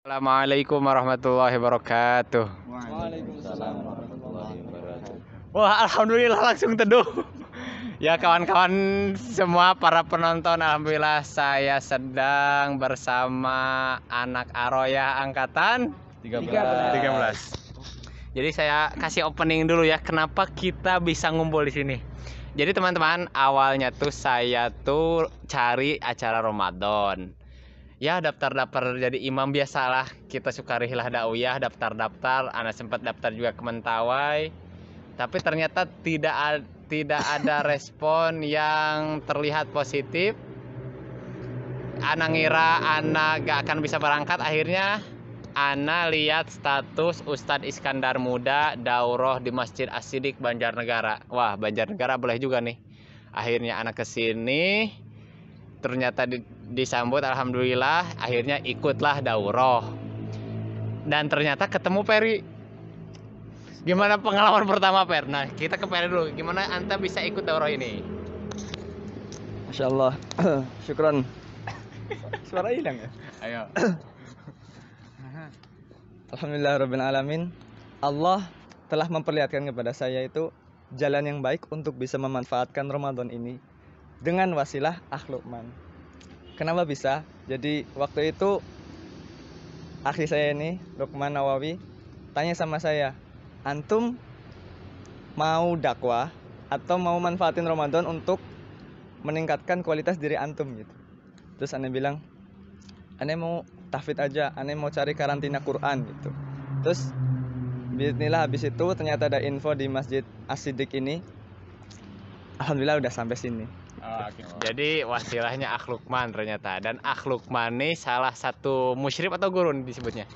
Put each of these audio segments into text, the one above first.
Assalamualaikum warahmatullahi wabarakatuh. Waalaikumsalam warahmatullahi wabarakatuh. Wah, alhamdulillah langsung teduh. Ya kawan-kawan semua para penonton, alhamdulillah saya sedang bersama anak Aroyah angkatan 13. Jadi saya kasih opening dulu ya, kenapa kita bisa ngumpul di sini. Jadi teman-teman, awalnya tuh saya tuh cari acara Ramadan. Ya daftar-daftar jadi imam biasalah, kita suka rihlah dakwah, daftar-daftar, anak sempat daftar juga ke Mentawai. Tapi ternyata tidak ada respon yang terlihat positif. Anak ngira anak gak akan bisa berangkat, akhirnya anak lihat status Ustadz Iskandar Muda daurah di Masjid As-Siddiq Banjarnegara. Wah, Banjarnegara boleh juga nih. Akhirnya anak kesini, ternyata disambut alhamdulillah, akhirnya ikutlah daurah. Dan ternyata ketemu Peri. Gimana pengalaman pertama, Per? Nah, kita ke Peri dulu. Gimana Anta bisa ikut daurah ini? Masya Allah. Syukron. Suara hilang ya? Ayo. Alhamdulillah rabbil alamin. Allah telah memperlihatkan kepada saya itu jalan yang baik untuk bisa memanfaatkan Ramadan ini dengan wasilah Akhlukman. Kenapa bisa? Jadi waktu itu akhi saya ini, Lukman Nawawi, tanya sama saya, antum mau dakwah atau mau manfaatin Ramadan untuk meningkatkan kualitas diri antum gitu. Terus aneh bilang, aneh mau tahfidz aja, aneh mau cari karantina Quran gitu. Terus bismillah, habis itu ternyata ada info di Masjid As-Siddiq ini. Alhamdulillah udah sampai sini. Oke. Jadi wasilahnya Akhlukman ternyata. Dan Akhlukman ini salah satu musyrif atau guru disebutnya?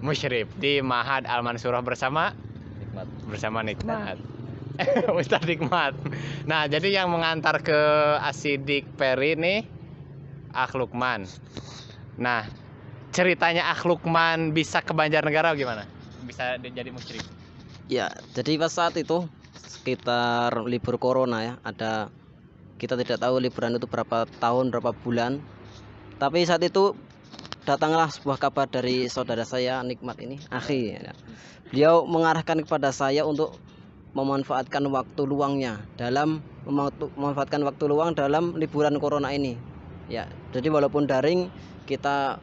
Musyrif di Ma'had Al-Mansurah bersama Nikmat. Ustadz Nikmat. Nah, jadi yang mengantar ke As-Siddiq Peri nih Akhlukman. Nah, ceritanya Akhlukman bisa ke Banjarnegara gimana? Bisa jadi musyrif? Ya, jadi pas saat itu sekitar libur corona ya, kita tidak tahu liburan itu berapa tahun, berapa bulan. Tapi saat itu datanglah sebuah kabar dari saudara saya Nikmat ini, akhi ya. Beliau mengarahkan kepada saya untuk memanfaatkan waktu luangnya dalam liburan corona ini. Ya, jadi walaupun daring, kita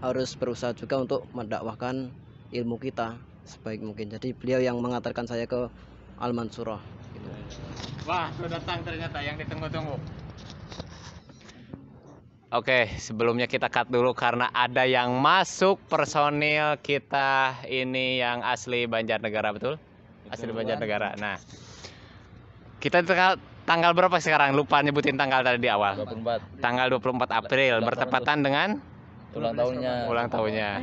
harus berusaha juga untuk mendakwahkan ilmu kita sebaik mungkin. Jadi beliau yang mengantarkan saya ke Al-Mansurah gitu. Wah, sudah datang ternyata yang ditunggu-tunggu. Oke, sebelumnya kita cut dulu karena ada yang masuk personil kita ini yang asli Banjarnegara, betul? Asli Banjarnegara. Nah, kita tanggal berapa sekarang? Lupa nyebutin tanggal tadi di awal. 24. Tanggal 24 April bertepatan dengan Ulang tahunnya.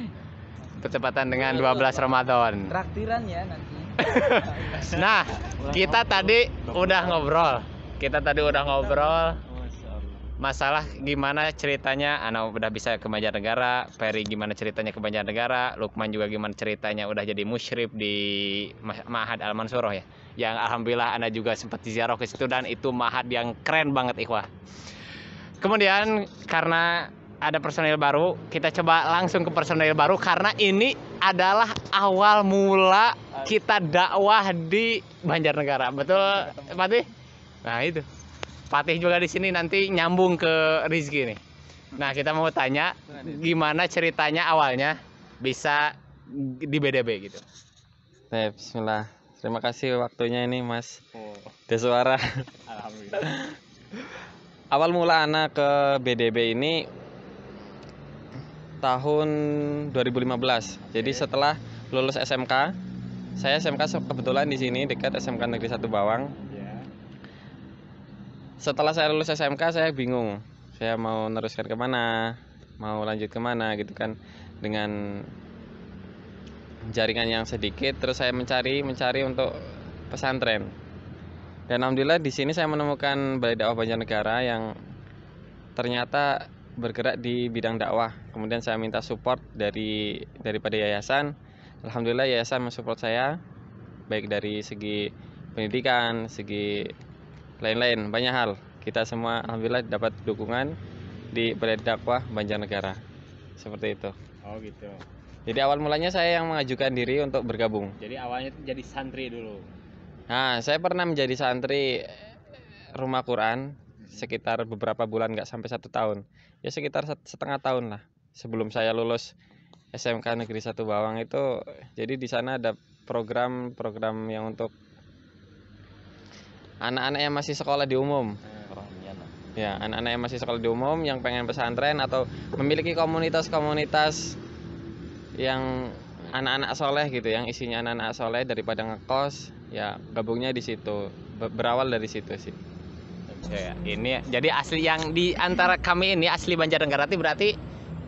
Bertepatan dengan 12 Ramadan. Traktiran ya nanti. Nah, kita tadi udah ngobrol. Masalah gimana ceritanya anak udah bisa ke Banjarnegara, Peri gimana ceritanya ke Banjarnegara, Lukman juga gimana ceritanya udah jadi musyrif di Ma'had Al-Mansurah ya. Yang alhamdulillah anak juga sempat ziarah ke situ dan itu ma'had yang keren banget ikhwah. Kemudian karena ada personil baru, kita coba langsung ke personil baru karena ini adalah awal mula kita dakwah di Banjarnegara. Betul, Patih? Nah, itu. Patih juga di sini nanti nyambung ke Rizky nih. Nah, kita mau tanya gimana ceritanya awalnya bisa di BDB gitu. Bismillah. Terima kasih waktunya ini, Mas. Deswara. Alhamdulillah. Awal mula anak ke BDB ini tahun 2015. Jadi setelah lulus SMK, saya SMK kebetulan di sini dekat SMK Negeri 1 Bawang. Setelah saya lulus SMK, saya bingung. Saya mau neruskan kemana, mau lanjut kemana gitu kan. Dengan jaringan yang sedikit, terus saya mencari untuk pesantren. Dan alhamdulillah di sini saya menemukan Balai Dakwah Banjarnegara yang ternyata bergerak di bidang dakwah. Kemudian saya minta support daripada yayasan. Alhamdulillah yayasan mensupport saya baik dari segi pendidikan, segi lain-lain, banyak hal. Kita semua alhamdulillah dapat dukungan di Balai Dakwah Banjarnegara. seperti itu. Oh gitu. Jadi awal mulanya saya yang mengajukan diri untuk bergabung. Jadi awalnya itu jadi santri dulu. Nah, saya pernah menjadi santri rumah Quran sekitar beberapa bulan, nggak sampai 1 tahun. Ya sekitar setengah tahun lah sebelum saya lulus SMK Negeri 1 Bawang itu. Jadi di sana ada program-program yang untuk anak-anak yang masih sekolah di umum. Ya, anak-anak yang masih sekolah di umum yang pengen pesantren atau memiliki komunitas-komunitas yang anak-anak soleh gitu, yang isinya anak-anak soleh daripada ngekos, ya gabungnya di situ. Berawal dari situ sih. Ya, ini jadi asli yang di antara kami ini asli Banjarnegara berarti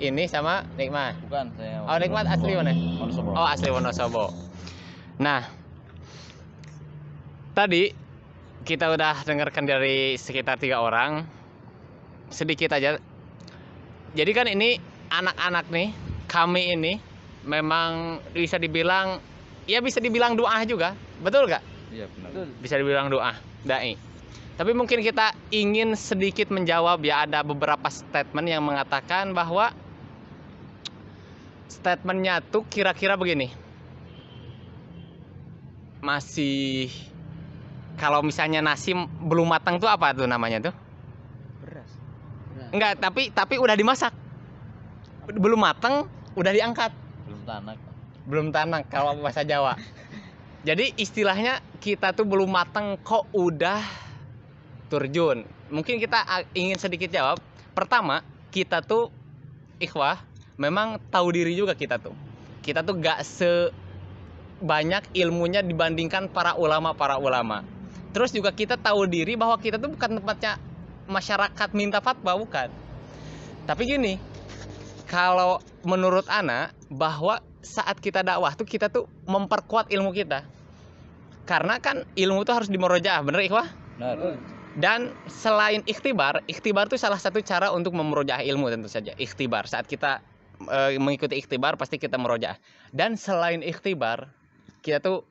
ini sama Nikmat. Bukan, saya. Oh, Nikmat asli mana? Wonosobo. Oh, asli Wonosobo. Nah, tadi kita udah dengarkan dari sekitar 3 orang. Sedikit aja. Jadi kan ini anak-anak nih, kami ini memang bisa dibilang, ya bisa dibilang doa juga. Betul gak? Iya, benar. Bisa dibilang doa, dai. Tapi mungkin kita ingin sedikit menjawab, ya ada beberapa statement yang mengatakan bahwa statementnya tuh kira-kira begini. Masih, kalau misalnya nasi belum matang tuh apa tuh namanya tuh? Beras. Enggak, tapi udah dimasak. Belum matang, udah diangkat. Belum tanak. Belum tanak kalau bahasa Jawa. Jadi istilahnya kita tuh belum matang kok udah terjun. Mungkin kita ingin sedikit jawab. Pertama, kita tuh ikhwah memang tahu diri juga kita tuh. Kita tuh gak sebanyak ilmunya dibandingkan para ulama. Terus juga kita tahu diri bahwa kita tuh bukan tempatnya masyarakat minta fatwa, bukan. Tapi gini, kalau menurut Ana bahwa saat kita dakwah tuh kita tuh memperkuat ilmu kita. Karena kan ilmu tuh harus dimurojaah, bener ikhwah? Benar. Dan selain ikhtibar tuh salah satu cara untuk memurojaah ilmu tentu saja. Ikhtibar, saat kita mengikuti ikhtibar pasti kita murojaah. Dan selain ikhtibar, kita tuh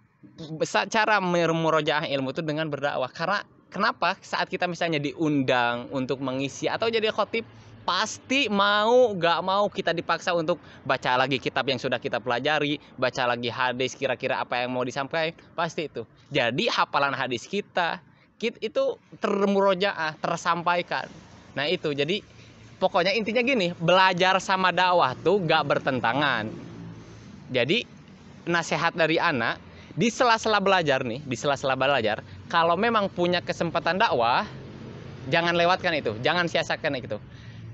cara memurojaah ilmu itu dengan berdakwah. Karena kenapa? Saat kita misalnya diundang untuk mengisi atau jadi khotib, pasti gak mau kita dipaksa untuk baca lagi kitab yang sudah kita pelajari, baca lagi hadis kira-kira apa yang mau disampaikan, pasti itu. Jadi hafalan hadis kita itu termurojaah, tersampaikan. Nah itu, jadi pokoknya intinya gini, belajar sama dakwah tuh gak bertentangan. Jadi nasihat dari anak, di sela-sela belajar, kalau memang punya kesempatan dakwah, jangan lewatkan itu, jangan sia-siakan itu.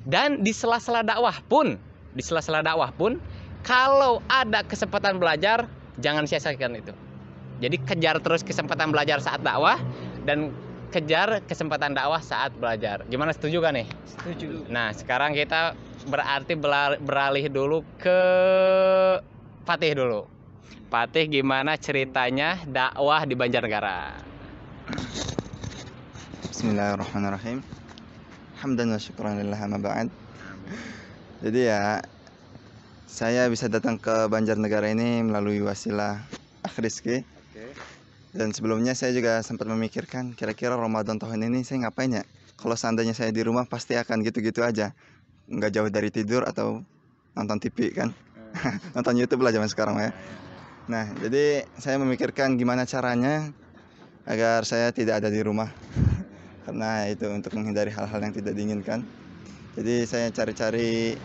Dan di sela-sela dakwah pun, kalau ada kesempatan belajar, jangan sia-siakan itu. Jadi kejar terus kesempatan belajar saat dakwah dan kejar kesempatan dakwah saat belajar. Gimana, setuju kan nih? Setuju. Nah, sekarang kita berarti beralih dulu ke Fatih dulu. Fatih, gimana ceritanya dakwah di Banjarnegara? Bismillahirrahmanirrahim. Hamdan wa syukran lillah amma ba'd. Jadi ya, saya bisa datang ke Banjarnegara ini melalui wasilah Akh Rizky. Dan sebelumnya saya juga sempat memikirkan kira-kira Ramadan tahun ini saya ngapain ya. Kalau seandainya saya di rumah pasti akan gitu-gitu aja, nggak jauh dari tidur atau nonton TV kan. Nonton YouTube lah zaman sekarang ya. Nah, jadi saya memikirkan gimana caranya agar saya tidak ada di rumah. Karena itu untuk menghindari hal-hal yang tidak diinginkan. Jadi saya cari-cari,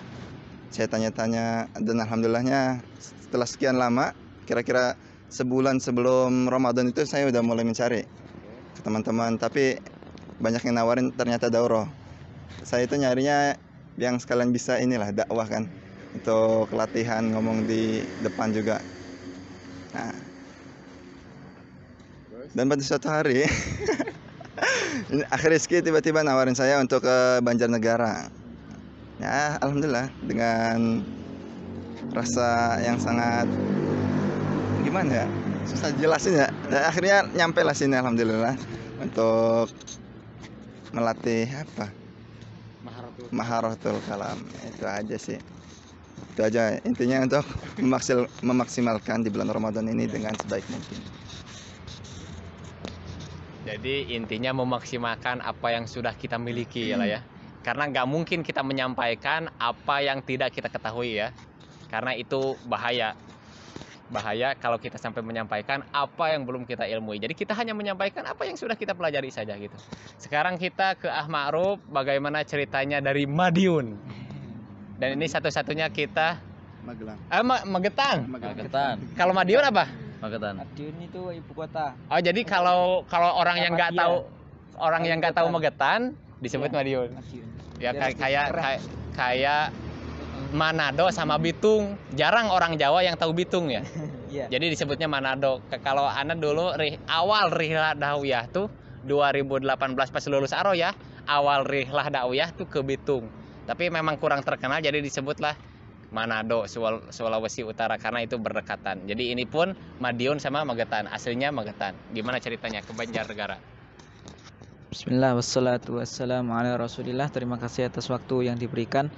saya tanya-tanya, dan alhamdulillahnya setelah sekian lama, kira-kira sebulan sebelum Ramadan itu saya udah mulai mencari ke teman-teman, tapi banyak yang nawarin ternyata daurah. Saya itu nyarinya yang sekalian bisa inilah dakwah kan, untuk latihan ngomong di depan juga. Nah, dan pada suatu hari Akh Rizky tiba-tiba nawarin saya untuk ke Banjarnegara. Ya, alhamdulillah dengan rasa yang sangat gimana ya, susah jelasin ya. Dan akhirnya nyampe lah sini alhamdulillah untuk melatih apa? Maharatul kalam. Itu aja sih. Itu aja intinya untuk memaksimalkan di bulan Ramadan ini dengan sebaik mungkin. Jadi intinya memaksimalkan apa yang sudah kita miliki ya lah ya. karena nggak mungkin kita menyampaikan apa yang tidak kita ketahui ya, karena itu bahaya kalau kita sampai menyampaikan apa yang belum kita ilmui. Jadi kita hanya menyampaikan apa yang sudah kita pelajari saja gitu. Sekarang kita ke Ma'ruf, bagaimana ceritanya dari Madiun. Dan ini satu-satunya kita Magelang. Magetan. Magetan. Kalau Madiun apa? Magetan. Madiun itu ibu kota. Oh, jadi kalau orang yang nggak Muhammadiyah. tahu Magetan disebut Iya. Madiun. Madiun. Ya Biar kayak Manado sama Bitung. Jarang orang Jawa yang tahu Bitung ya. Iya. Jadi disebutnya Manado. Kalau anak dulu awal rihlah dakwah tuh 2018 pas lulus Aroyah, awal rihlah dakwah tuh ke Bitung. Tapi memang kurang terkenal jadi disebutlah Manado, Sulawesi Utara karena itu berdekatan. Jadi ini pun Madiun sama Magetan, aslinya Magetan. Gimana ceritanya ke Banjarnegara? Bismillah wassalatu wassalamu ala rasulillah. Terima kasih atas waktu yang diberikan.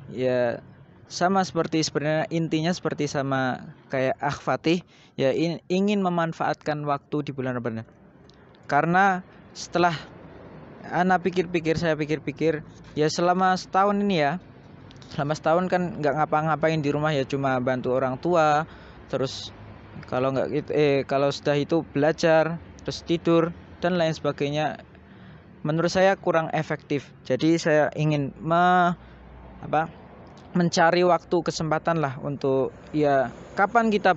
Ya sama seperti sebenarnya intinya seperti sama kayak Fatih ya, ingin memanfaatkan waktu di bulan Ramadan. Karena setelah saya pikir-pikir ya selama setahun ini ya, selama setahun kan nggak ngapa-ngapain di rumah ya, cuma bantu orang tua, terus kalau nggak gitu, kalau sudah itu belajar, terus tidur dan lain sebagainya. Menurut saya kurang efektif. Jadi saya ingin mencari waktu kesempatan lah untuk ya kapan kita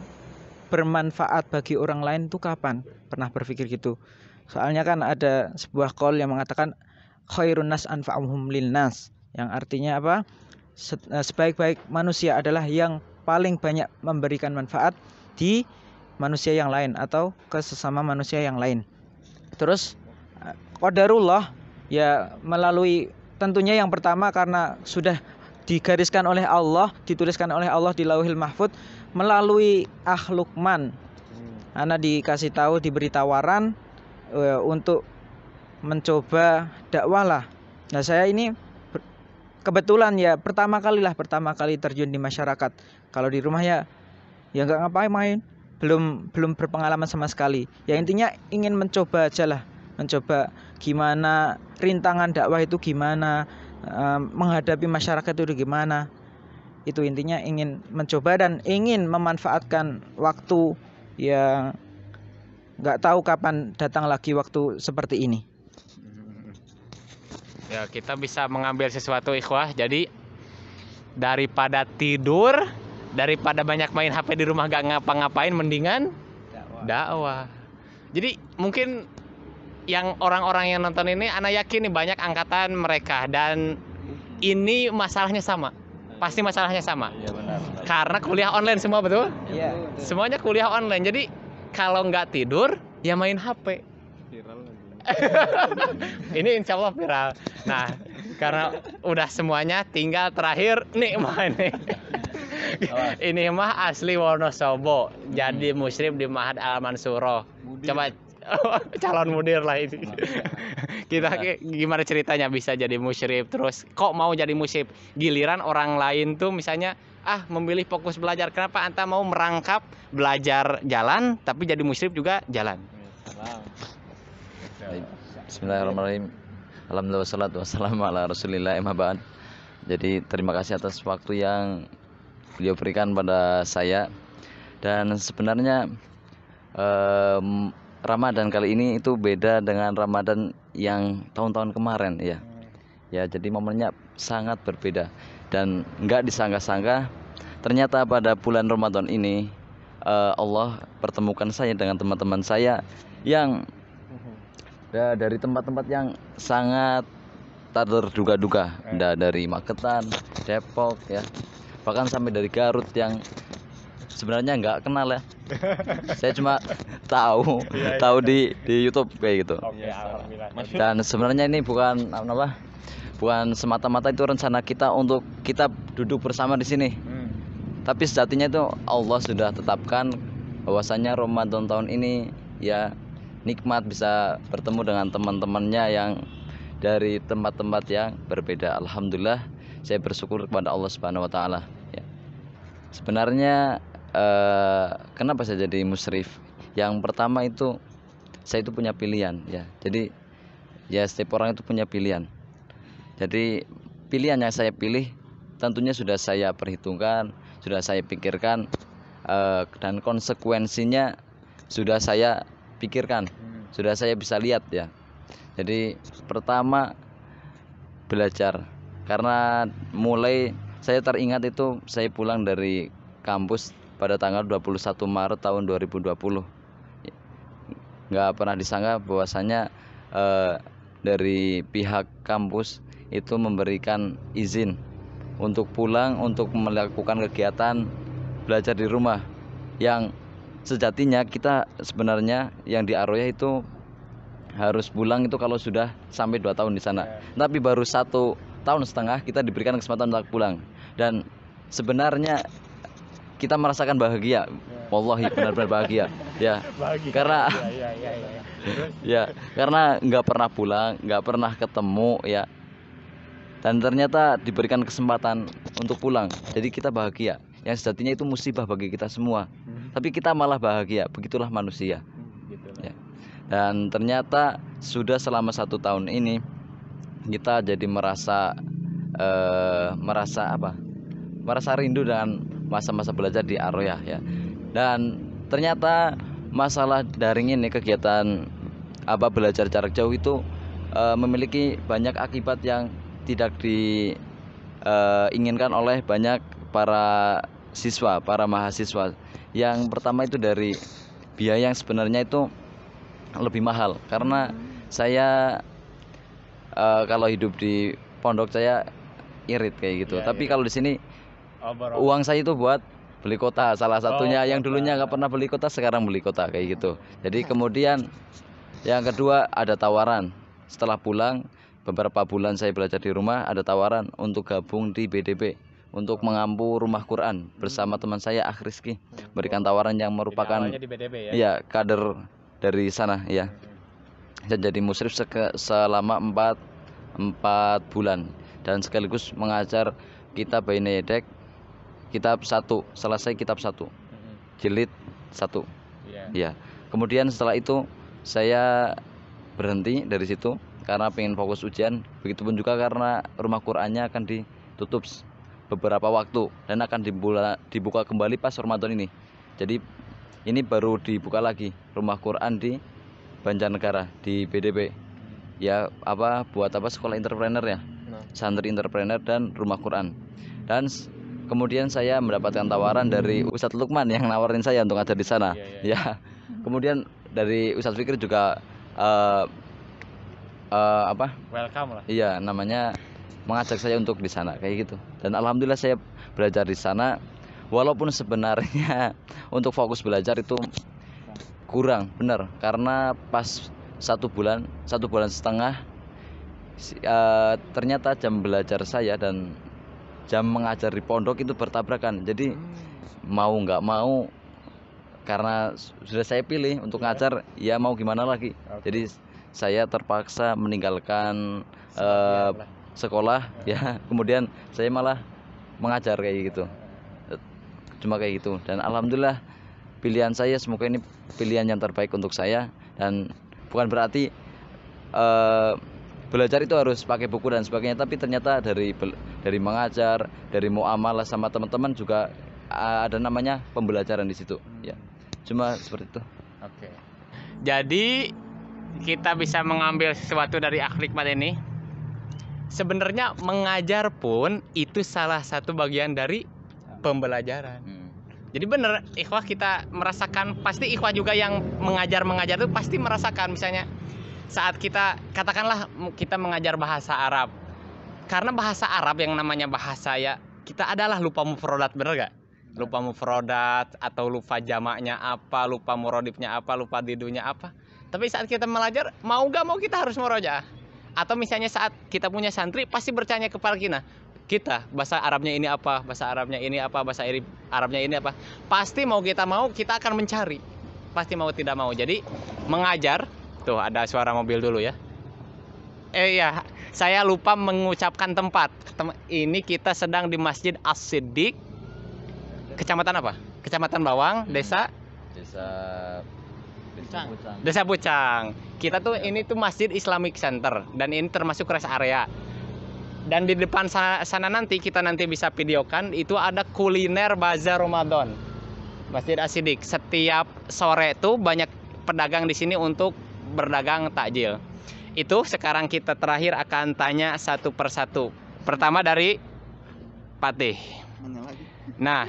bermanfaat bagi orang lain itu kapan. Pernah berpikir gitu. Soalnya kan ada sebuah qaul yang mengatakan khairun nas anfa'uhum linnas, yang artinya apa? Sebaik-baik manusia adalah yang paling banyak memberikan manfaat di manusia yang lain atau ke sesama manusia yang lain. Terus qadarullah ya, melalui tentunya yang pertama karena sudah digariskan oleh Allah, dituliskan oleh Allah di Lauhil Mahfud melalui Luqman. Ana dikasih tahu, diberi tawaran untuk mencoba dakwah lah. Nah, saya ini kebetulan ya pertama kali terjun di masyarakat. Kalau di rumah ya nggak ngapain, belum berpengalaman sama sekali. Ya intinya ingin mencoba aja lah, mencoba gimana rintangan dakwah itu gimana, menghadapi masyarakat itu gimana. Itu intinya ingin mencoba dan ingin memanfaatkan waktu yang nggak tahu kapan datang lagi waktu seperti ini. Ya, kita bisa mengambil sesuatu ikhwah. Jadi daripada tidur, daripada banyak main HP di rumah gak ngapa-ngapain, mendingan dakwah. Jadi mungkin yang orang-orang yang nonton ini, ana yakin nih banyak angkatan mereka dan ini masalahnya sama. Pasti masalahnya sama. Iya benar. Karena kuliah online semua, betul? Iya. Semuanya kuliah online. Jadi kalau nggak tidur ya main HP. Ini insya Allah viral. Nah, karena udah semuanya, tinggal terakhir nih mana? Ini mah asli Wonosobo, jadi musyrik di Ma'had Al Mansuroh. Coba calon mudir lah ini. Kita gimana ceritanya bisa jadi musyrik, terus kok mau jadi musyrik? Giliran orang lain tuh misalnya memilih fokus belajar, kenapa anta mau merangkap belajar jalan tapi jadi musyrik juga jalan? Bismillahirrahmanirrahim. Alhamdulillah wassalatu wassalamu ala rasulillah amma ba'd. Jadi terima kasih atas waktu yang beliau berikan pada saya. Dan sebenarnya Ramadan kali ini itu beda dengan Ramadan yang tahun-tahun kemarin ya. Ya, jadi momennya sangat berbeda dan nggak disangka-sangka ternyata pada bulan Ramadan ini Allah pertemukan saya dengan teman-teman saya yang dari tempat-tempat yang sangat tak terduga-duga, dari Magetan, Depok ya, bahkan sampai dari Garut yang sebenarnya nggak kenal ya. Saya cuma tahu di YouTube kayak gitu. Dan sebenarnya ini bukan semata-mata itu rencana kita untuk kita duduk bersama di sini. Tapi sejatinya itu Allah sudah tetapkan bahwasanya Ramadan tahun ini ya nikmat bisa bertemu dengan teman-temannya yang dari tempat-tempat yang berbeda. Alhamdulillah, saya bersyukur kepada Allah Subhanahu wa taala ya. Sebenarnya kenapa saya jadi musyrif? Yang pertama itu saya itu punya pilihan ya. Jadi ya setiap orang itu punya pilihan. Jadi pilihan yang saya pilih tentunya sudah saya perhitungkan, sudah saya pikirkan, dan konsekuensinya sudah saya pikirkan, sudah saya bisa lihat ya. Jadi pertama belajar, karena mulai saya teringat itu saya pulang dari kampus pada tanggal 21 Maret tahun 2020. Nggak pernah disangka bahwasanya dari pihak kampus itu memberikan izin untuk pulang untuk melakukan kegiatan belajar di rumah, yang sejatinya kita sebenarnya yang di Aroya itu harus pulang itu kalau sudah sampai 2 tahun di sana. Tapi baru 1,5 tahun kita diberikan kesempatan untuk pulang, dan sebenarnya kita merasakan bahagia. Wallahi benar-benar bahagia ya, karena ya karena nggak pernah pulang, nggak pernah ketemu ya, dan ternyata diberikan kesempatan untuk pulang. Jadi kita bahagia, yang sejatinya itu musibah bagi kita semua, tapi kita malah bahagia. Begitulah manusia ya. Dan ternyata sudah selama 1 tahun ini kita jadi merasa rindu dengan masa-masa belajar di Aroya ya. Dan ternyata masalah daring ini, kegiatan belajar jarak jauh itu memiliki banyak akibat yang tidak diinginkan oleh banyak para siswa, para mahasiswa. Yang pertama itu dari biaya yang sebenarnya itu lebih mahal, karena saya kalau hidup di pondok saya irit kayak gitu. Tapi kalau di sini uang saya itu buat beli kota, salah satunya. Yang dulunya nggak pernah beli kota, sekarang beli kota kayak gitu. Jadi kemudian yang kedua ada tawaran. Setelah pulang beberapa bulan saya belajar di rumah, ada tawaran untuk gabung di BDB untuk mengampu rumah Quran bersama teman saya Rizky. Berikan tawaran yang merupakan di BDB ya. Ya, kader dari sana ya. Dan jadi musyrif selama 4 bulan, dan sekaligus mengajar kitab Bainedek, kitab 1, selesai kitab 1, jilid 1 ya. Kemudian setelah itu saya berhenti dari situ karena pengen fokus ujian. Begitupun juga karena rumah Qurannya akan ditutup beberapa waktu dan akan dibuka kembali pas Ramadan ini. Jadi ini baru dibuka lagi rumah Quran di Banjarnegara di BDB ya, buat sekolah entrepreneur ya, santri entrepreneur dan rumah Quran. Dan kemudian saya mendapatkan tawaran dari Ustadz Lukman yang nawarin saya untuk ngajar di sana ya. Kemudian dari Ustadz Fikri juga welcome lah. Iya, namanya mengajak saya untuk di sana kayak gitu. Dan alhamdulillah saya belajar di sana, walaupun sebenarnya untuk fokus belajar itu kurang bener, karena pas 1 bulan 1,5 bulan ternyata jam belajar saya dan jam mengajar di pondok itu bertabrakan. Jadi mau nggak mau, karena sudah saya pilih untuk ngajar ya, mau gimana lagi. Jadi saya terpaksa meninggalkan sekolah ya, kemudian saya malah mengajar kayak gitu, cuma kayak gitu. Dan alhamdulillah pilihan saya, semoga ini pilihan yang terbaik untuk saya. Dan bukan berarti belajar itu harus pakai buku dan sebagainya, tapi ternyata dari mengajar, dari muamalah sama teman-teman juga ada namanya pembelajaran di situ ya. Cuma seperti itu. Oke. Jadi kita bisa mengambil sesuatu dari akhlak hikmat ini. Sebenarnya mengajar pun itu salah satu bagian dari pembelajaran. Jadi benar, ikhwah kita merasakan, pasti ikhwah juga yang mengajar itu pasti merasakan. Misalnya saat kita, katakanlah kita mengajar bahasa Arab, karena bahasa Arab yang namanya bahasa ya, kita adalah lupa mufrodat, bener gak? Lupa mufrodat, atau lupa jamaknya apa, lupa murodifnya apa, lupa didunya apa. Tapi saat kita belajar, mau gak mau kita harus murojaah. Atau misalnya saat kita punya santri, pasti bertanya kepada kita bahasa Arabnya ini apa, bahasa Arabnya ini apa, bahasa Arabnya ini apa. Pasti mau kita akan mencari, pasti mau tidak mau. Jadi mengajar, tuh ada suara mobil dulu ya. Ya, saya lupa mengucapkan tempat. Ini kita sedang di Masjid As-Siddiq, Kecamatan apa? Kecamatan Bawang, Desa Bucang. Kita tuh ini tuh Masjid Islamic Center, dan ini termasuk rest area. Dan di depan sana nanti kita nanti bisa videokan, itu ada kuliner bazar Ramadan Masjid As-Siddiq. Setiap sore tuh banyak pedagang di sini untuk berdagang takjil. Itu sekarang kita terakhir akan tanya satu persatu. Pertama dari Patih. Nah,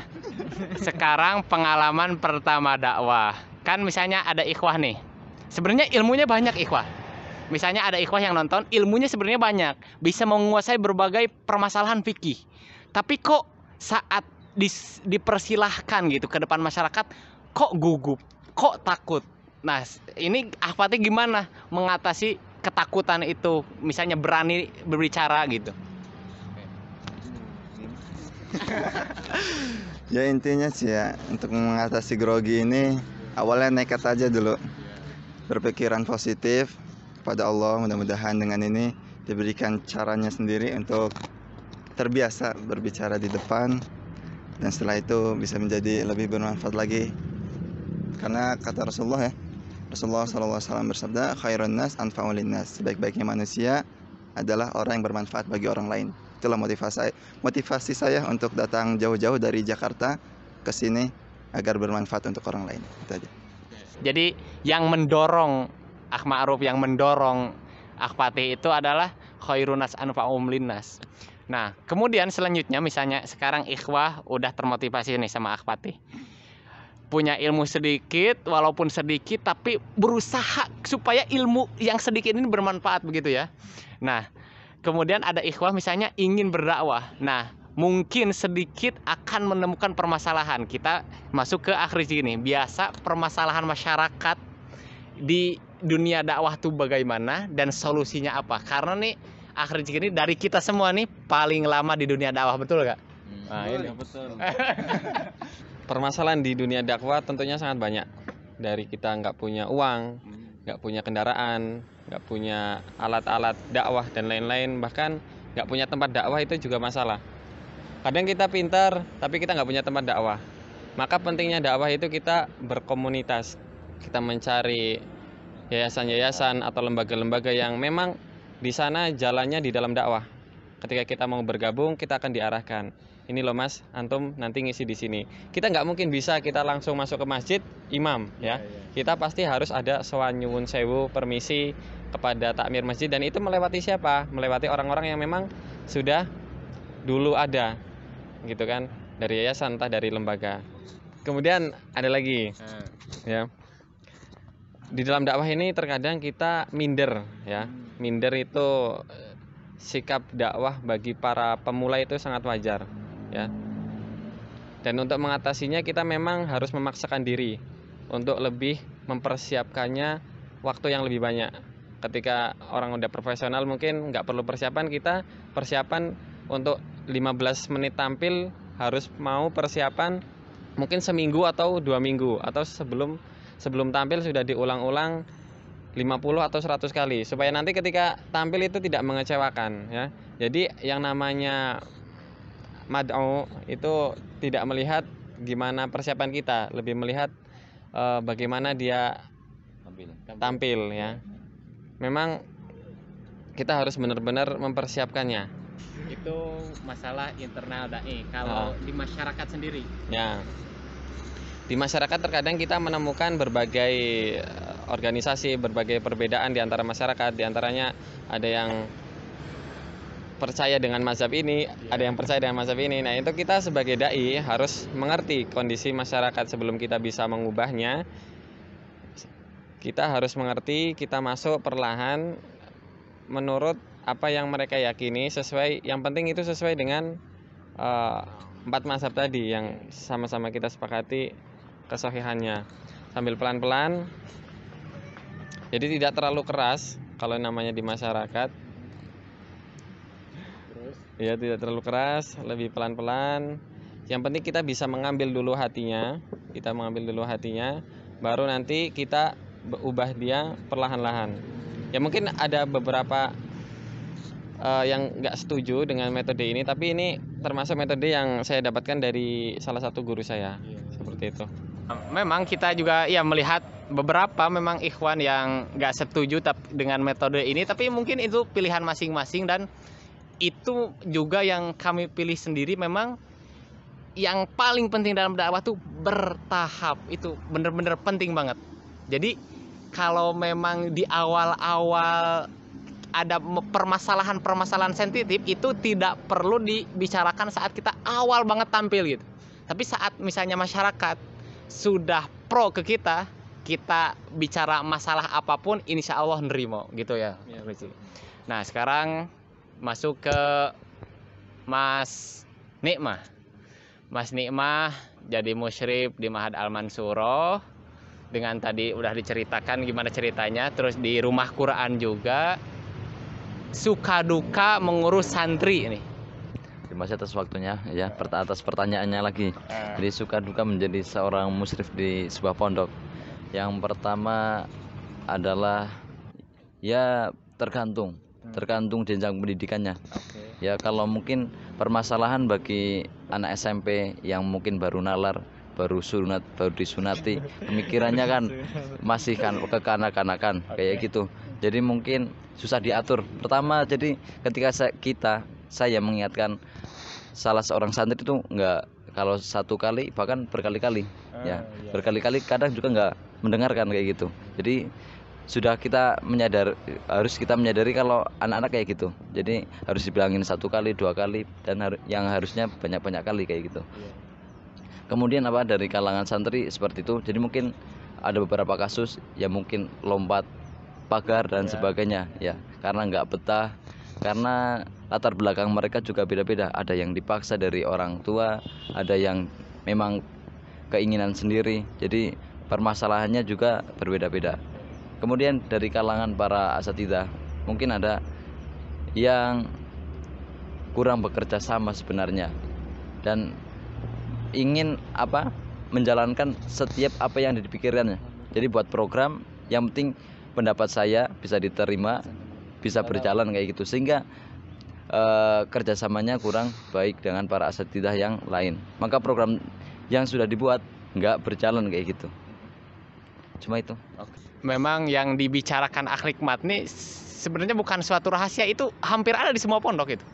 sekarang pengalaman pertama dakwah. Kan misalnya ada ikhwah nih. Sebenarnya ilmunya banyak ikhwah. Misalnya ada ikhwah yang nonton, ilmunya sebenarnya banyak. Bisa menguasai berbagai permasalahan fikih. Tapi kok saat dipersilahkan gitu ke depan masyarakat, kok gugup, kok takut. Nah, ini Ahpati gimana mengatasi ketakutan itu, misalnya berani berbicara gitu? Ya intinya sih ya, untuk mengatasi grogi ini awalnya nekat aja dulu, berpikiran positif kepada Allah. Mudah-mudahan dengan ini diberikan caranya sendiri untuk terbiasa berbicara di depan, dan setelah itu bisa menjadi lebih bermanfaat lagi. Karena kata Rasulullah ya, Rasulullah SAW bersabda, khairun nas anfa'ul linnas, sebaik-baiknya manusia adalah orang yang bermanfaat bagi orang lain. Itulah motivasi saya untuk datang jauh-jauh dari Jakarta ke sini agar bermanfaat untuk orang lain. Itu aja. Jadi yang mendorong Ma'ruf, yang mendorong Ahpati itu adalah khairun nas anfa'um linnas. Nah, kemudian selanjutnya misalnya sekarang ikhwah udah termotivasi nih sama Ahpati. Punya ilmu sedikit, walaupun sedikit, tapi berusaha supaya ilmu yang sedikit ini bermanfaat begitu ya. Nah, kemudian ada ikhwah misalnya ingin berdakwah. Nah, mungkin sedikit akan menemukan permasalahan. Kita masuk ke akhir sini. Biasa permasalahan masyarakat di dunia dakwah tuh bagaimana dan solusinya apa? Karena nih akhir sini dari kita semua nih paling lama di dunia dakwah, betul gak? Nah, ini betul. Permasalahan di dunia dakwah tentunya sangat banyak. Dari kita nggak punya uang, nggak punya kendaraan, nggak punya alat-alat dakwah dan lain-lain, bahkan nggak punya tempat dakwah itu juga masalah. Kadang kita pintar tapi kita nggak punya tempat dakwah. Maka pentingnya dakwah itu kita berkomunitas, kita mencari yayasan-yayasan atau lembaga-lembaga yang memang di sana jalannya di dalam dakwah. Ketika kita mau bergabung, kita akan diarahkan. Ini loh mas, antum nanti ngisi di sini. Kita nggak mungkin bisa kita langsung masuk ke masjid imam ya. Kita pasti harus ada sowan nyuwun sewu permisi kepada takmir masjid, dan itu melewati siapa? Melewati orang-orang yang memang sudah dulu ada gitu kan, dari yayasan entah dari lembaga. Kemudian ada lagi ya. Di dalam dakwah ini terkadang kita minder ya. Minder itu sikap dakwah bagi para pemula itu sangat wajar ya. Dan untuk mengatasinya kita memang harus memaksakan diri untuk lebih mempersiapkannya waktu yang lebih banyak. Ketika orang udah profesional mungkin nggak perlu persiapan, kita persiapan untuk 15 menit tampil harus mau persiapan mungkin seminggu atau 2 minggu, atau sebelum tampil sudah diulang-ulang 50 atau 100 kali supaya nanti ketika tampil itu tidak mengecewakan ya. Jadi yang namanya mad'u itu tidak melihat gimana persiapan kita, lebih melihat bagaimana dia tampil ya. Memang kita harus benar-benar mempersiapkannya. Itu masalah internal dai. Kalau di masyarakat sendiri Ya. Di masyarakat terkadang kita menemukan berbagai organisasi, berbagai perbedaan di antara masyarakat. Di antaranya ada yang percaya dengan mazhab ini, ada yang percaya dengan mazhab ini. Nah, itu kita sebagai dai harus mengerti kondisi masyarakat sebelum kita bisa mengubahnya. Kita harus mengerti, kita masuk perlahan menurut apa yang mereka yakini, sesuai, yang penting itu sesuai dengan 4 mazhab tadi yang sama-sama kita sepakati kesahihannya, sambil pelan-pelan. Jadi tidak terlalu keras kalau namanya di masyarakat. Ya, tidak terlalu keras, lebih pelan-pelan. Yang penting kita bisa mengambil dulu hatinya, baru nanti kita ubah dia perlahan-lahan. Ya mungkin ada beberapa yang nggak setuju dengan metode ini, tapi ini termasuk metode yang saya dapatkan dari salah satu guru saya. Seperti itu. memang kita juga ya melihat beberapa memang ikhwan yang nggak setuju dengan metode ini, tapi mungkin itu pilihan masing-masing dan itu juga yang kami pilih sendiri. Memang yang paling penting dalam dakwah tuh bertahap, itu bener-bener penting banget. Jadi kalau memang di awal-awal ada permasalahan-permasalahan sensitif, itu tidak perlu dibicarakan saat kita awal banget tampil gitu. Tapi saat misalnya masyarakat sudah pro ke kita bicara masalah apapun insya Allah nerimo gitu ya. Nah sekarang masuk ke Mas Nikmah. Mas Nikmah jadi musyrif di Ma'had Al-Mansuro. Dengan tadi udah diceritakan gimana ceritanya, terus di rumah Quran juga. Suka duka mengurus santri ini. Terima kasih atas waktunya ya, atas pertanyaannya lagi. Jadi suka duka menjadi seorang musyrif di sebuah pondok. Yang pertama adalah ya tergantung jenjang pendidikannya. Ya kalau mungkin permasalahan bagi anak SMP yang mungkin baru nalar, baru disunati, pemikirannya kan masih kan kekanak-kanakan kayak gitu. Jadi mungkin susah diatur. Pertama, jadi ketika saya mengingatkan salah seorang santri itu enggak, kalau satu kali bahkan berkali-kali ya. Berkali-kali kadang juga enggak mendengarkan kayak gitu. Jadi harus kita menyadari kalau anak-anak kayak gitu. Jadi harus dibilangin satu kali, dua kali, dan yang harusnya banyak-banyak kali kayak gitu. Kemudian dari kalangan santri seperti itu. Jadi mungkin ada beberapa kasus yang mungkin lompat pagar dan sebagainya ya, karena nggak betah, karena latar belakang mereka juga beda-beda. Ada yang dipaksa dari orang tua, ada yang memang keinginan sendiri. Jadi permasalahannya juga berbeda-beda. Kemudian dari kalangan para asatidzah mungkin ada yang kurang bekerja sama sebenarnya dan ingin menjalankan setiap apa yang dipikirkannya. Jadi buat program yang penting pendapat saya bisa diterima, bisa berjalan kayak gitu, sehingga kerjasamanya kurang baik dengan para asatidzah yang lain. Maka program yang sudah dibuat nggak berjalan kayak gitu. Cuma itu. Memang yang dibicarakan Akhlikmat nih sebenarnya bukan suatu rahasia, itu hampir ada di semua pondok itu.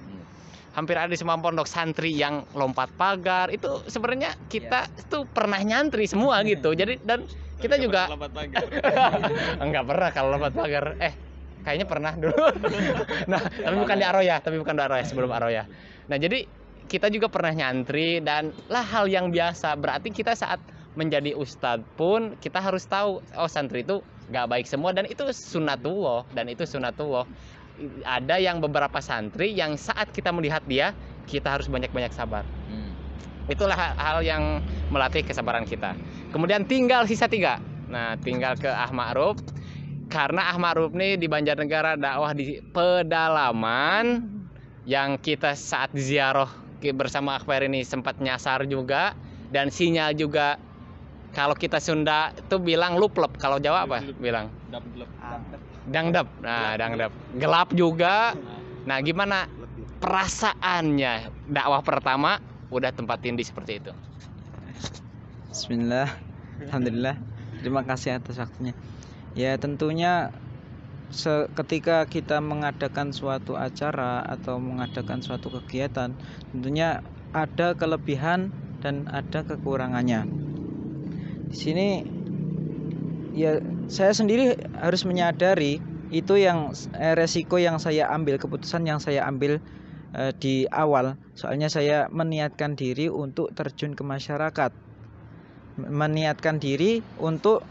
Hampir ada di semua pondok. Santri yang lompat pagar itu sebenarnya kita tuh pernah nyantri semua gitu. Jadi dan kita juga enggak pernah kalau lompat pagar. Kayaknya pernah dulu. Nah, tapi bukan di Aroya, sebelum Aroya. Nah, jadi kita juga pernah nyantri dan hal yang biasa. Berarti kita saat menjadi ustadz pun kita harus tahu, santri itu nggak baik semua, dan itu sunatullah. Ada yang beberapa santri yang saat kita melihat dia, kita harus banyak-banyak sabar. Itulah hal yang melatih kesabaran kita. Kemudian tinggal sisa 3. Nah, tinggal ke Ahma'ruf. Karena Ahma'ruf nih di Banjarnegara dakwah di pedalaman, yang kita saat ziarah bersama Akbar ini sempat nyasar juga, dan sinyal juga. Kalau kita Sunda itu bilang luplep, kalau Jawa apa? Bilang dangdep. Nah, dangdep. Gelap juga. Nah, gimana perasaannya dakwah pertama udah tempat tindih seperti itu? Bismillah, alhamdulillah. Terima kasih atas waktunya. Ya tentunya ketika kita mengadakan suatu acara atau mengadakan suatu kegiatan, tentunya ada kelebihan dan ada kekurangannya. Di sini ya saya sendiri harus menyadari itu yang resiko yang saya ambil, keputusan yang saya ambil di awal. Soalnya saya meniatkan diri untuk terjun ke masyarakat, meniatkan diri untuk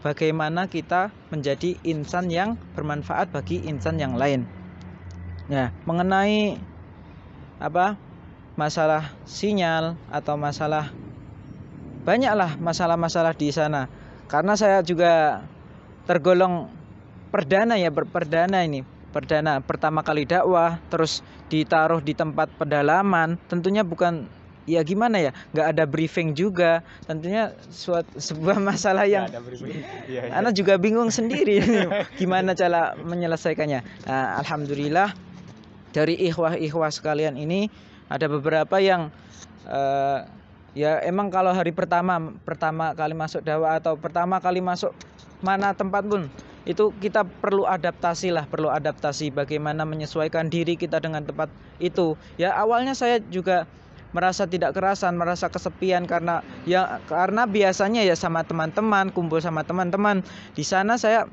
bagaimana kita menjadi insan yang bermanfaat bagi insan yang lain. Ya, mengenai masalah sinyal atau banyaklah masalah-masalah di sana. Karena saya juga tergolong perdana pertama kali dakwah, terus ditaruh di tempat pedalaman. Tentunya bukan ya gimana ya, nggak ada briefing juga. Tentunya sebuah masalah yang anak juga bingung sendiri gimana cara menyelesaikannya. Nah, alhamdulillah dari ikhwah sekalian ini ada beberapa yang ya emang kalau hari pertama kali masuk dakwah atau pertama kali masuk mana tempat pun, itu kita perlu adaptasi lah, perlu adaptasi bagaimana menyesuaikan diri kita dengan tempat itu. Ya awalnya saya juga merasa tidak kerasan, merasa kesepian karena biasanya ya sama teman-teman, kumpul sama teman-teman. Di sana saya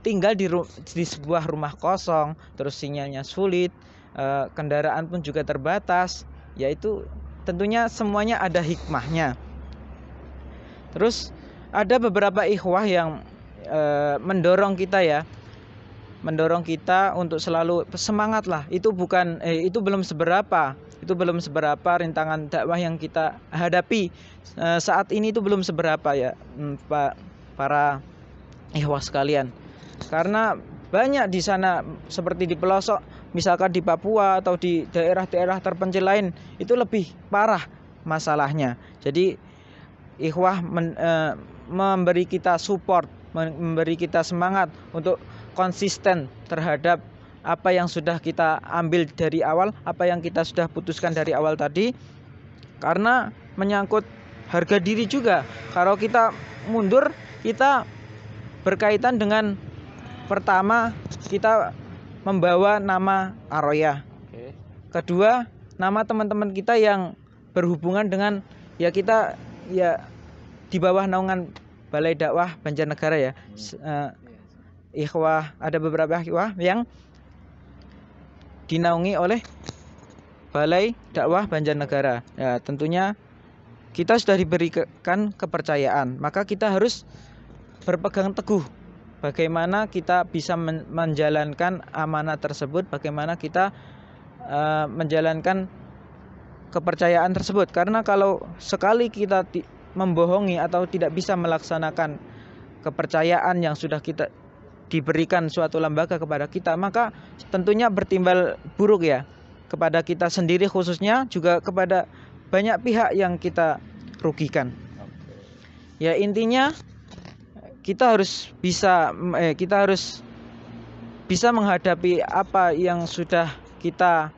tinggal di sebuah rumah kosong, terus sinyalnya sulit, kendaraan pun juga terbatas. Yaitu tentunya semuanya ada hikmahnya. Terus ada beberapa ikhwah yang mendorong kita untuk selalu semangat lah. Itu belum seberapa rintangan dakwah yang kita hadapi saat ini, itu belum seberapa ya para ikhwah sekalian. Karena banyak di sana seperti di pelosok, misalkan di Papua atau di daerah-daerah terpencil lain, itu lebih parah masalahnya. Jadi ikhwah memberi kita support, memberi kita semangat untuk konsisten terhadap apa yang sudah kita ambil dari awal, apa yang kita sudah putuskan dari awal tadi. Karena menyangkut harga diri juga. Kalau kita mundur, kita berkaitan dengan pertama kita membawa nama Aroyah. Kedua, nama teman-teman kita yang berhubungan dengan kita di bawah naungan Balai Dakwah Banjarnegara ya. Ikhwah, ada beberapa ikhwah yang dinaungi oleh Balai Dakwah Banjarnegara. Ya, tentunya kita sudah diberikan kepercayaan, maka kita harus berpegang teguh bagaimana kita bisa menjalankan amanah tersebut, bagaimana kita menjalankan kepercayaan tersebut. Karena kalau sekali kita membohongi atau tidak bisa melaksanakan kepercayaan yang sudah kita diberikan suatu lembaga kepada kita, maka tentunya bertimbal buruk ya kepada kita sendiri, khususnya juga kepada banyak pihak yang kita rugikan. Ya intinya kita harus bisa menghadapi apa yang sudah kita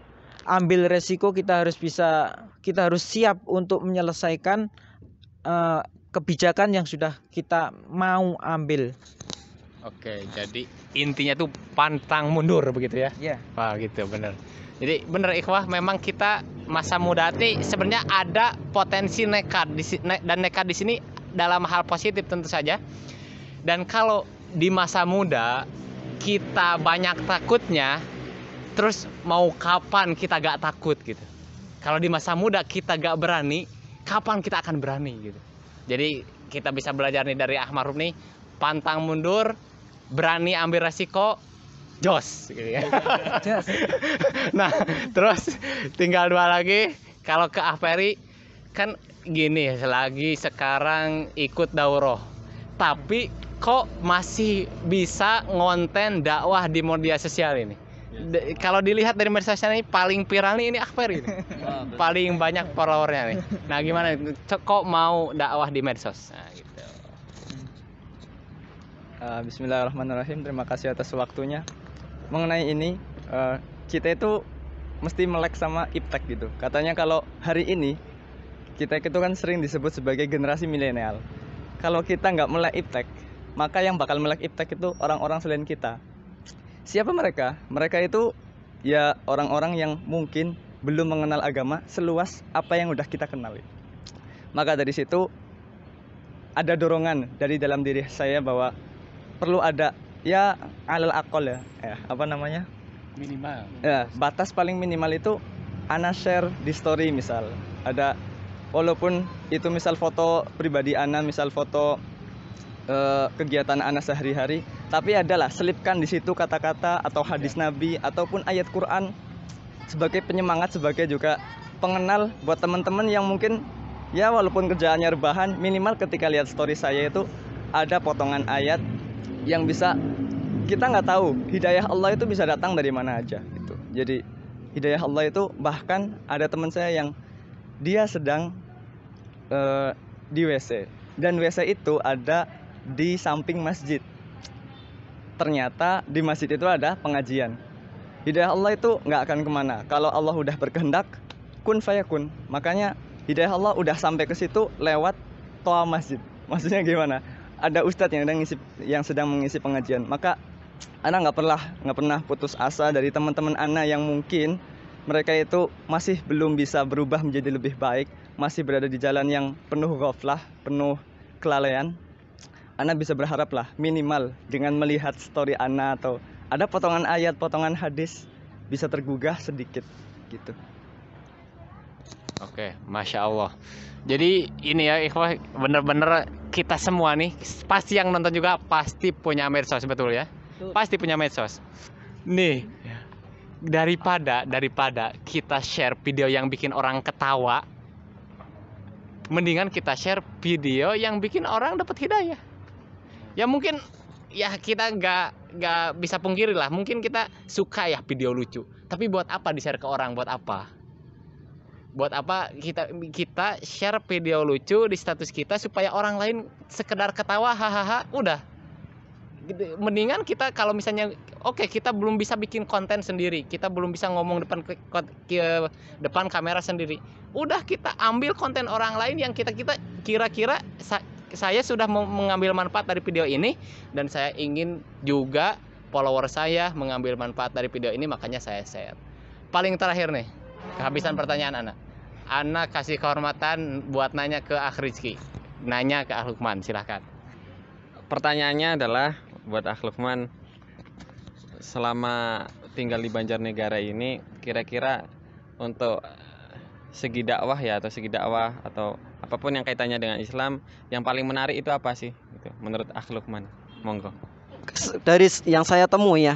ambil resiko. Kita harus siap untuk menyelesaikan kebijakan yang sudah kita mau ambil. Oke, jadi intinya tuh pantang mundur begitu ya? Iya. Wah gitu, bener. Jadi bener ikhwah, memang kita masa muda sebenarnya ada potensi nekat dan nekat di sini dalam hal positif tentu saja. Dan kalau di masa muda kita banyak takutnya, terus mau kapan kita gak takut gitu? Kalau di masa muda kita gak berani, kapan kita akan berani gitu? Jadi kita bisa belajar nih dari Ahmad Rubni, pantang mundur, berani ambil resiko, jos gitu ya. Nah terus tinggal dua lagi. Kalau ke Ahperi kan gini, lagi sekarang ikut daurah, tapi kok masih bisa ngonten dakwah di media sosial ini. Kalau dilihat dari media sosial ini paling viral nih ini Ahperi ini. Paling banyak followernya nih. Nah gimana kok mau dakwah di medsos? Nah, gitu. Bismillahirrahmanirrahim. Terima kasih atas waktunya. Mengenai ini, kita itu mesti melek sama iptek gitu. Katanya kalau hari ini kita itu kan sering disebut sebagai generasi milenial. Kalau kita nggak melek iptek, maka yang bakal melek iptek itu orang-orang selain kita. Siapa mereka? Mereka itu ya orang-orang yang mungkin belum mengenal agama seluas apa yang udah kita kenali. Maka dari situ ada dorongan dari dalam diri saya bahwa perlu ada ya alal akol apa namanya? Minimal. Ya, batas paling minimal itu ana share di story misal. Ada walaupun itu misal foto pribadi ana, misal foto kegiatan ana sehari-hari, tapi adalah selipkan di situ kata-kata atau hadis Nabi ataupun ayat Quran sebagai penyemangat, sebagai juga pengenal buat teman-teman yang mungkin ya walaupun kerjaannya rebahan, minimal ketika lihat story saya itu ada potongan ayat yang bisa kita nggak tahu hidayah Allah itu bisa datang dari mana aja gitu. Jadi hidayah Allah itu bahkan ada teman saya yang dia sedang di WC dan WC itu ada di samping masjid. Ternyata di masjid itu ada pengajian. Hidayah Allah itu nggak akan kemana. Kalau Allah udah berkehendak, kun fayakun. Makanya hidayah Allah udah sampai ke situ lewat toa masjid. Maksudnya gimana? ada ustadz yang sedang mengisi pengajian. Maka ana nggak pernah putus asa dari teman-teman ana yang mungkin mereka itu masih belum bisa berubah menjadi lebih baik, masih berada di jalan yang penuh ghaflah, penuh kelalaian. Ana bisa berharap lah minimal dengan melihat story ana atau ada potongan ayat, potongan hadis bisa tergugah sedikit gitu. Oke, Masya Allah. Jadi ini ya ikhwah, bener-bener kita semua nih, pasti yang nonton juga pasti punya medsos, betul ya? Pasti punya medsos. Nih, daripada kita share video yang bikin orang ketawa, mendingan kita share video yang bikin orang dapat hidayah. Ya mungkin ya kita nggak bisa pungkiri lah, mungkin kita suka ya video lucu, tapi buat apa di share ke orang? Buat apa kita share video lucu di status kita supaya orang lain sekedar ketawa, hahaha, udah. Mendingan kita kalau misalnya oke, kita belum bisa bikin konten sendiri, kita belum bisa ngomong depan kamera sendiri, udah kita ambil konten orang lain yang kita kira-kira saya sudah mengambil manfaat dari video ini, dan saya ingin juga follower saya mengambil manfaat dari video ini, makanya saya share. Paling terakhir nih, kehabisan pertanyaan Ana kasih kehormatan buat nanya ke Akh Rizky, nanya ke Akh Lukman, silahkan. Pertanyaannya adalah buat Akh Lukman, selama tinggal di Banjarnegara ini, kira-kira untuk segi dakwah atau apapun yang kaitannya dengan Islam, yang paling menarik itu apa sih? Gitu, menurut Akh Lukman, monggo. Dari yang saya temui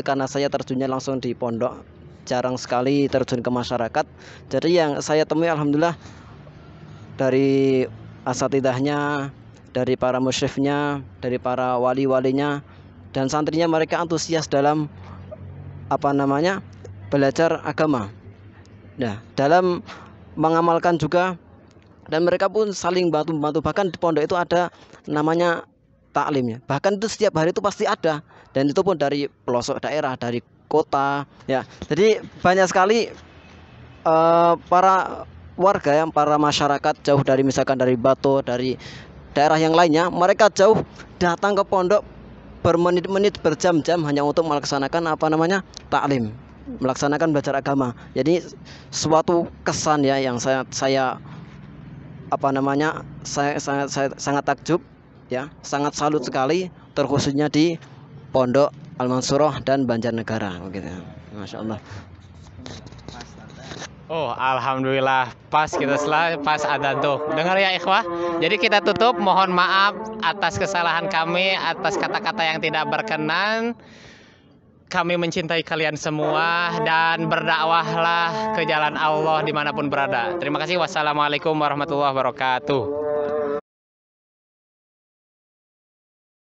karena saya terjunnya langsung di pondok, jarang sekali terjun ke masyarakat. Jadi yang saya temui alhamdulillah dari asatidahnya, dari para musyrifnya, dari para wali-walinya dan santrinya, mereka antusias dalam belajar agama. Nah, dalam mengamalkan juga, dan mereka pun saling bantu-bantu. Bahkan di pondok itu ada namanya taklim ya. Bahkan itu setiap hari itu pasti ada, dan itu pun dari pelosok daerah, dari kota ya. Jadi banyak sekali para warga para masyarakat jauh dari, misalkan dari Batu, dari daerah yang lainnya, mereka jauh datang ke pondok bermenit-menit, berjam-jam hanya untuk melaksanakan taklim, melaksanakan belajar agama. Jadi suatu kesan ya yang saya sangat takjub ya, sangat salut sekali, terkhususnya di Pondok Al-Mansurah dan Banjarnegara begitu. Masya Allah. Oh, alhamdulillah, pas adzan tuh. Dengar ya ikhwah. Jadi kita tutup, mohon maaf atas kesalahan kami, atas kata-kata yang tidak berkenan. Kami mencintai kalian semua dan berdakwahlah ke jalan Allah dimanapun berada. Terima kasih. Wassalamualaikum warahmatullahi wabarakatuh.